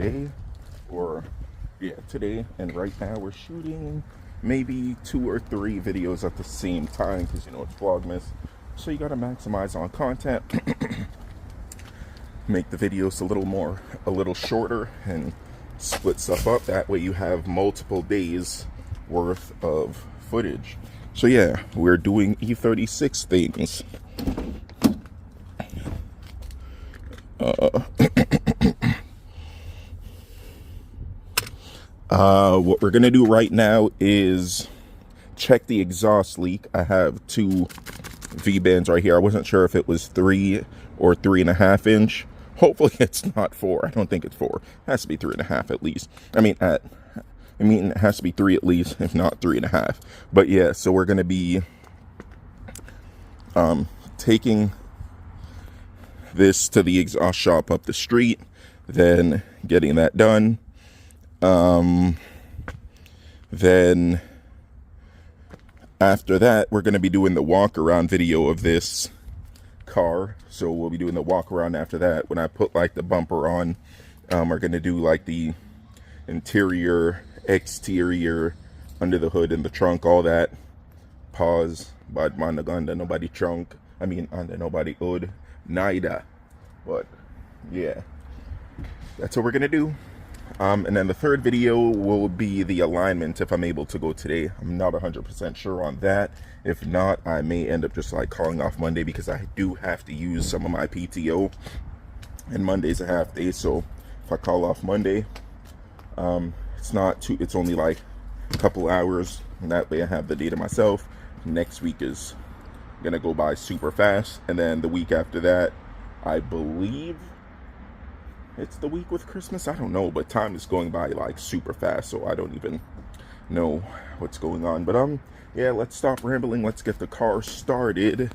today, or yeah, today. And right now we're shooting maybe 2 or 3 videos at the same time because you know it's Vlogmas, so you got to maximize on content. Make the videos a little shorter and split stuff up. That way you have multiple days worth of footage. So yeah, we're doing E36 things. What we're gonna do right now is check the exhaust leak. I have 2 V-bands right here. I wasn't sure if it was 3 or 3.5 inch. Hopefully it's not 4. I don't think it's 4. It has to be 3.5 at least. I mean it has to be 3 at least, if not 3.5. But yeah, so we're gonna be taking this to the exhaust shop up the street, then getting that done. Then after that, we're going to be doing the walk around video of this car. So we'll be doing the walk around after that. When I put like the bumper on, we're going to do like the interior, exterior, under the hood, in the trunk, all that. Pause, but under nobody trunk. I mean, under nobody hood, neither. But yeah, that's what we're going to do. And then the third video will be the alignment if I'm able to go today. I'm not 100% sure on that. If not, I may end up just like calling off Monday because I do have to use some of my PTO. And Monday's a half day, so if I call off Monday, it's only like a couple hours. And that way I have the day to myself. Next week is gonna go by super fast. And then the week after that, I believe it's the week with Christmas. I don't know, but time is going by like super fast, so I don't even know what's going on. But yeah, let's stop rambling. Let's get the car started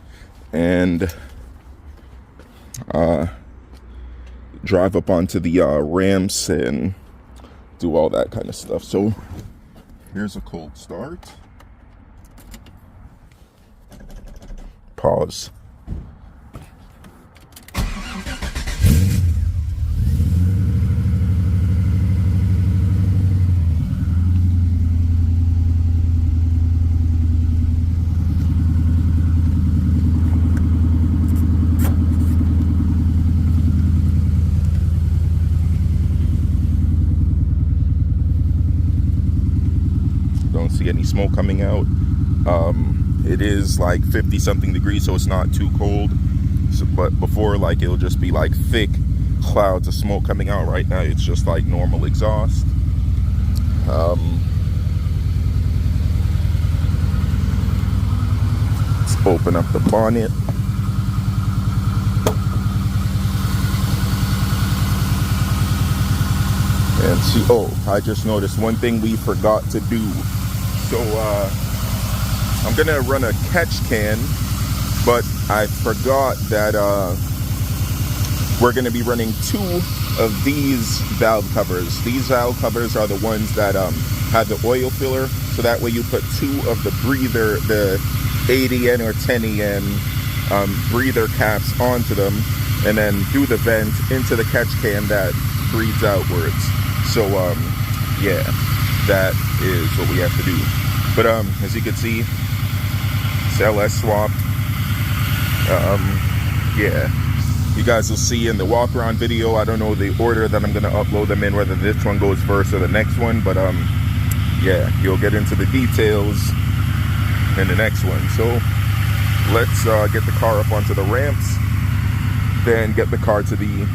and drive up onto the ramps and do all that kind of stuff. So here's a cold start. Pause. See any smoke coming out. It is like 50 something degrees, so it's not too cold, but before, like, it'll just be like thick clouds of smoke coming out. Right now it's just like normal exhaust. Let's open up the bonnet. And see, oh, I just noticed one thing we forgot to do. So I'm gonna run a catch can, but I forgot that we're gonna be running 2 of these valve covers. These valve covers are the ones that have the oil filler, so that way you put 2 of the breather, the 80N or 10EN breather caps onto them, and then do the vent into the catch can that breathes outwards. So yeah, that is what we have to do. But as you can see, it's Ls Swapped. Yeah, you guys will see in the walk around video. I don't know the order that I'm gonna upload them in, whether this one goes first or the next one, but yeah, you'll get into the details in the next one. So let's get the car up onto the ramps, then get the car to the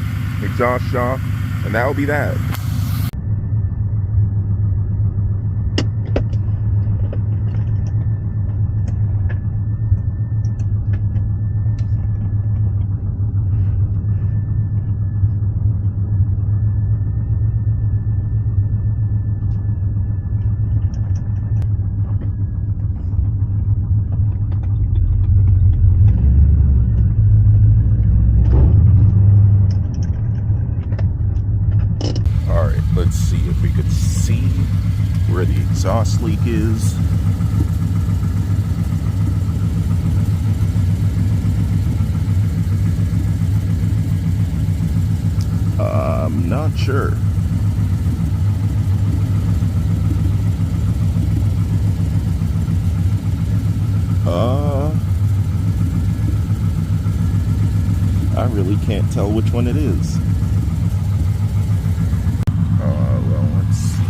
exhaust shop, and that'll be that. Let's see if we could see where the exhaust leak is. I'm not sure. I really can't tell which one it is. Well, let's see.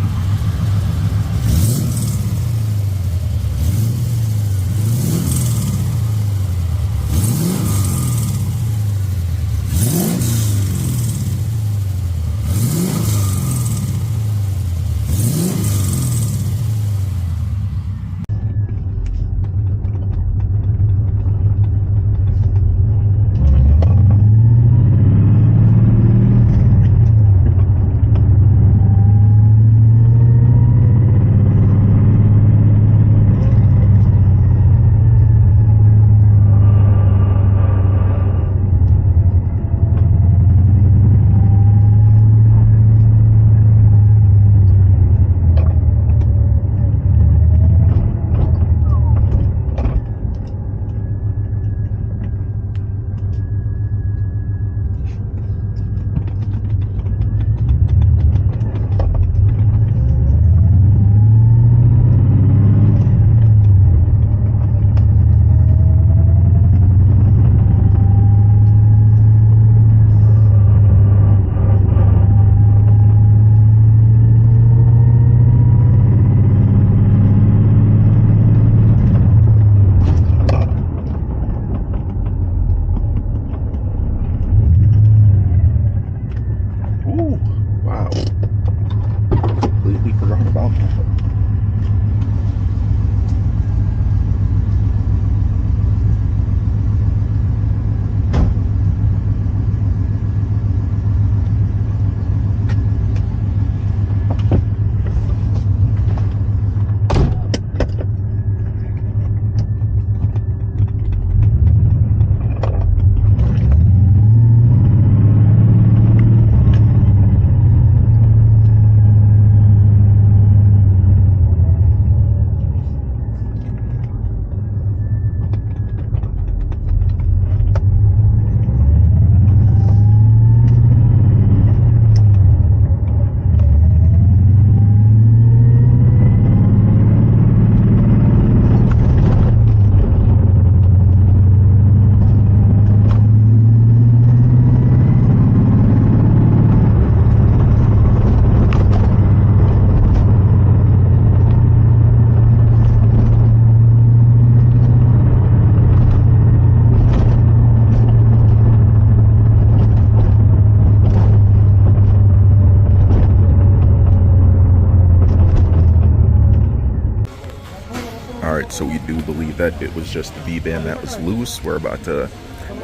Alright, so we do believe that it was just the V-band that was loose. We're about to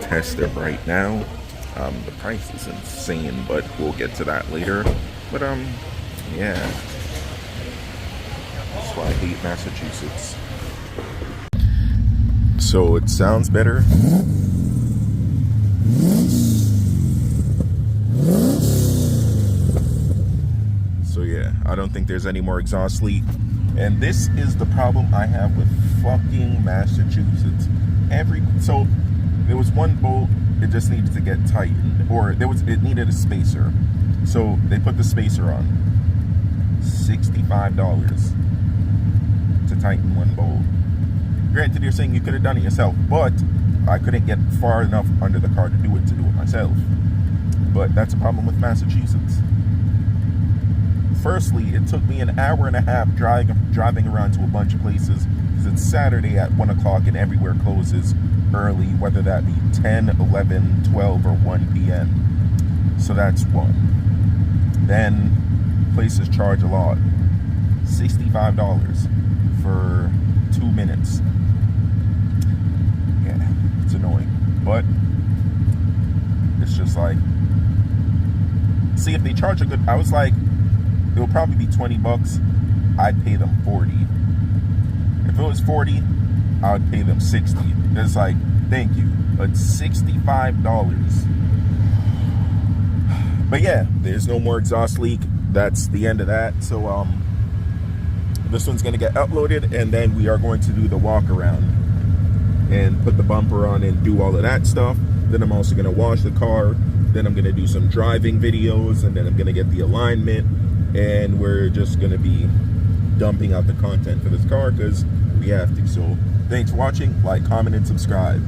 test it right now. The price is insane, but we'll get to that later. But, yeah. That's why I hate Massachusetts. So it sounds better. So yeah, I don't think there's any more exhaust leak. And this is the problem I have with fucking Massachusetts. So there was one bolt, it just needed to get tightened, or it needed a spacer. So they put the spacer on. $65 to tighten one bolt. Granted, you're saying you could have done it yourself, but I couldn't get far enough under the car to do it myself. But that's a problem with Massachusetts. Firstly, it took me an hour and a half driving around to a bunch of places because it's Saturday at 1 o'clock and everywhere closes early, whether that be 10, 11, 12, or 1 p.m. So that's one. Then places charge a lot. $65 for 2 minutes. Yeah, it's annoying. But it's just like, see, if they charge a good, I was like, it will probably be $20. I'd pay them 40. If it was 40, I would pay them 60. It's like, thank you, but $65. But yeah, there's no more exhaust leak. That's the end of that. So this one's gonna get uploaded, and then we are going to do the walk around and put the bumper on and do all of that stuff. Then I'm also gonna wash the car. Then I'm gonna do some driving videos, and then I'm gonna get the alignment. And we're just going to be dumping out the content for this car because we have to. So thanks for watching. Like, comment, and subscribe.